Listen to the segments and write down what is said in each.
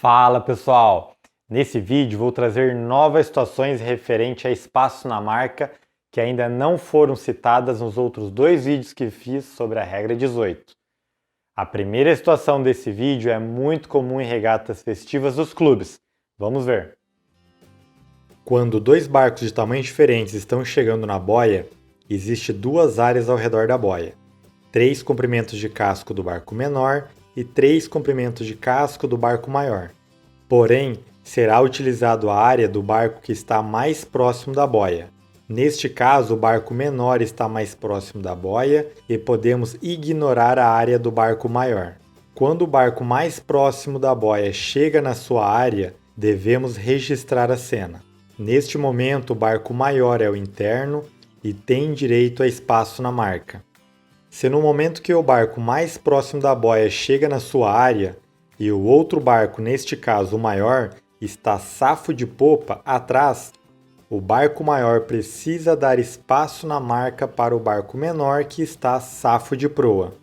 Fala pessoal! Nesse vídeo vou trazer novas situações referente a espaço na marca que ainda não foram citadas nos outros dois vídeos que fiz sobre a regra 18. A primeira situação desse vídeo é muito comum em regatas festivas dos clubes. Vamos ver. Quando dois barcos de tamanhos diferentes estão chegando na boia, existem duas áreas ao redor da boia. 3 comprimentos de casco do barco menor e 3 comprimentos de casco do barco maior. Porém, será utilizado a área do barco que está mais próximo da boia. Neste caso, o barco menor está mais próximo da boia e podemos ignorar a área do barco maior. Quando o barco mais próximo da boia chega na sua área, devemos registrar a cena. Neste momento, o barco maior é o interno e tem direito a espaço na marca. Se no momento que o barco mais próximo da boia chega na sua área e o outro barco, neste caso o maior, está safo de popa atrás, o barco maior precisa dar espaço na marca para o barco menor que está safo de proa.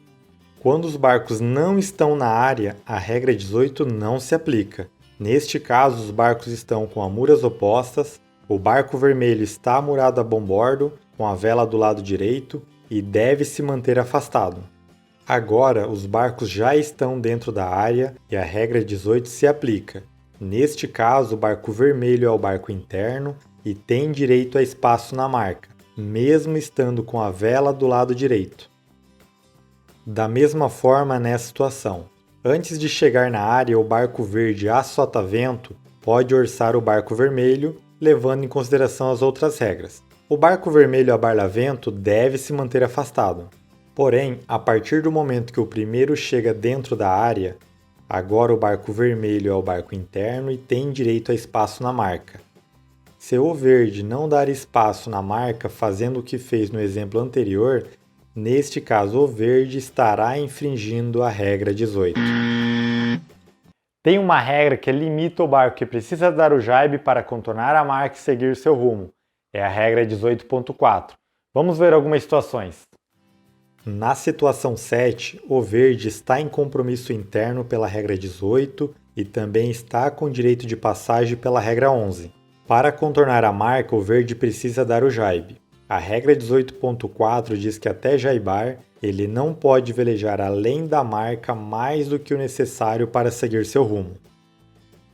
Quando os barcos não estão na área, a regra 18 não se aplica. Neste caso, os barcos estão com amuras opostas, o barco vermelho está amurado a bombordo, com a vela do lado direito, e deve se manter afastado. Agora, os barcos já estão dentro da área e a regra 18 se aplica. Neste caso, o barco vermelho é o barco interno e tem direito a espaço na marca, mesmo estando com a vela do lado direito. Da mesma forma nessa situação, antes de chegar na área, o barco verde a sotavento pode orçar o barco vermelho, levando em consideração as outras regras. O barco vermelho a barlavento deve se manter afastado. Porém, a partir do momento que o primeiro chega dentro da área, agora o barco vermelho é o barco interno e tem direito a espaço na marca. Se o verde não dar espaço na marca fazendo o que fez no exemplo anterior, neste caso o verde estará infringindo a regra 18. Tem uma regra que limita o barco que precisa dar o jaibe para contornar a marca e seguir seu rumo. É a regra 18.4. Vamos ver algumas situações. Na situação 7, o verde está em compromisso interno pela regra 18 e também está com direito de passagem pela regra 11. Para contornar a marca, o verde precisa dar o jaibe. A regra 18.4 diz que até jaibar, ele não pode velejar além da marca mais do que o necessário para seguir seu rumo.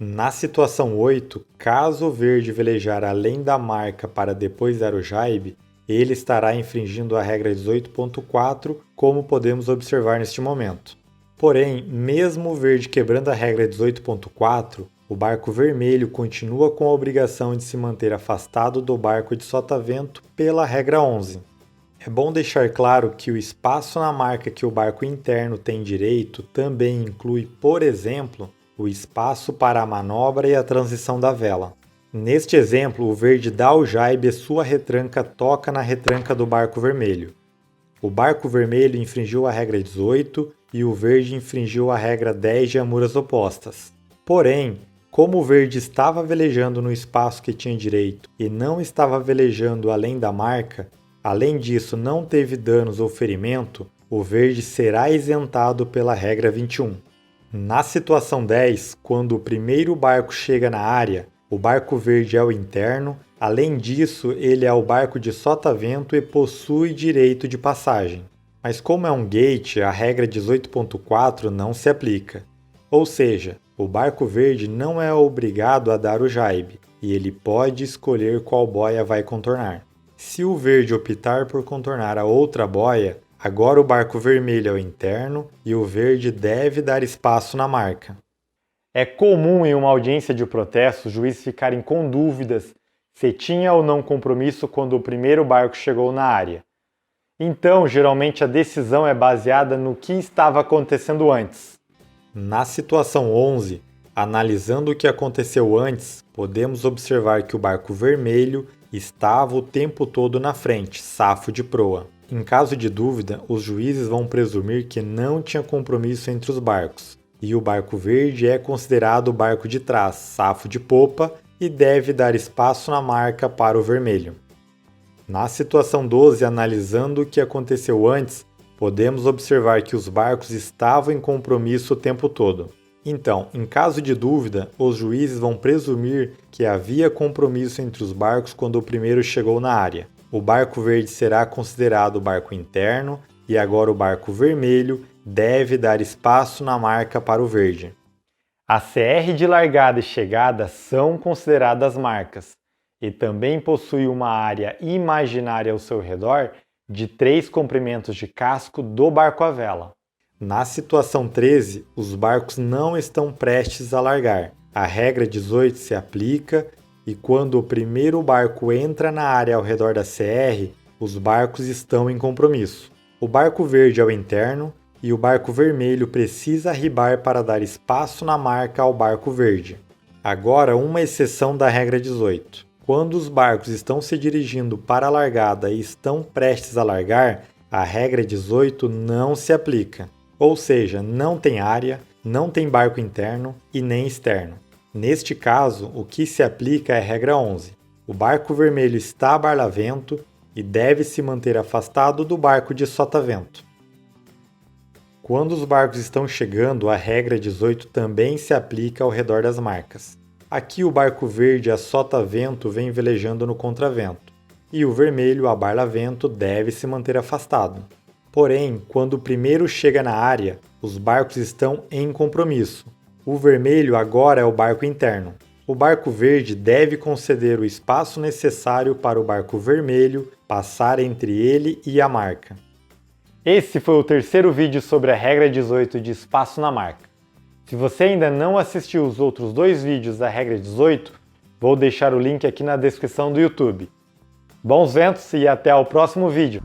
Na situação 8, caso o verde velejar além da marca para depois dar o jaibe, ele estará infringindo a regra 18.4, como podemos observar neste momento. Porém, mesmo o verde quebrando a regra 18.4, o barco vermelho continua com a obrigação de se manter afastado do barco de sotavento pela regra 11. É bom deixar claro que o espaço na marca que o barco interno tem direito também inclui, por exemplo, o espaço para a manobra e a transição da vela. Neste exemplo, o verde dá o jaibe e sua retranca toca na retranca do barco vermelho. O barco vermelho infringiu a regra 18 e o verde infringiu a regra 10 de amuras opostas. Porém, como o verde estava velejando no espaço que tinha direito e não estava velejando além da marca, além disso não teve danos ou ferimento, o verde será isentado pela regra 21. Na situação 10, quando o primeiro barco chega na área, o barco verde é o interno, além disso ele é o barco de sotavento e possui direito de passagem. Mas como é um gate, a regra 18.4 não se aplica. Ou seja, o barco verde não é obrigado a dar o jaibe, e ele pode escolher qual boia vai contornar. Se o verde optar por contornar a outra boia, agora o barco vermelho é o interno e o verde deve dar espaço na marca. É comum em uma audiência de protesto os juízes ficarem com dúvidas se tinha ou não compromisso quando o primeiro barco chegou na área. Então, geralmente a decisão é baseada no que estava acontecendo antes. Na situação 11, analisando o que aconteceu antes, podemos observar que o barco vermelho estava o tempo todo na frente, safo de proa. Em caso de dúvida, os juízes vão presumir que não tinha compromisso entre os barcos, e o barco verde é considerado o barco de trás, safo de popa, e deve dar espaço na marca para o vermelho. Na situação 12, analisando o que aconteceu antes, podemos observar que os barcos estavam em compromisso o tempo todo. Então, em caso de dúvida, os juízes vão presumir que havia compromisso entre os barcos quando o primeiro chegou na área. O barco verde será considerado o barco interno e agora o barco vermelho deve dar espaço na marca para o verde. A CR de largada e chegada são consideradas marcas e também possui uma área imaginária ao seu redor de 3 comprimentos de casco do barco à vela. Na situação 13, os barcos não estão prestes a largar. A regra 18 se aplica e quando o primeiro barco entra na área ao redor da CR, os barcos estão em compromisso. O barco verde é o interno e o barco vermelho precisa arribar para dar espaço na marca ao barco verde. Agora, uma exceção da regra 18. Quando os barcos estão se dirigindo para a largada e estão prestes a largar, a regra 18 não se aplica. Ou seja, não tem área, não tem barco interno e nem externo. Neste caso, o que se aplica é a regra 11. O barco vermelho está a barlavento e deve se manter afastado do barco de sotavento. Quando os barcos estão chegando, a regra 18 também se aplica ao redor das marcas. Aqui o barco verde a sotavento vem velejando no contravento, e o vermelho a barlavento deve se manter afastado. Porém, quando o primeiro chega na área, os barcos estão em compromisso. O vermelho agora é o barco interno. O barco verde deve conceder o espaço necessário para o barco vermelho passar entre ele e a marca. Esse foi o terceiro vídeo sobre a regra 18 de espaço na marca. Se você ainda não assistiu os outros 2 vídeos da regra 18, vou deixar o link aqui na descrição do YouTube. Bons ventos e até o próximo vídeo!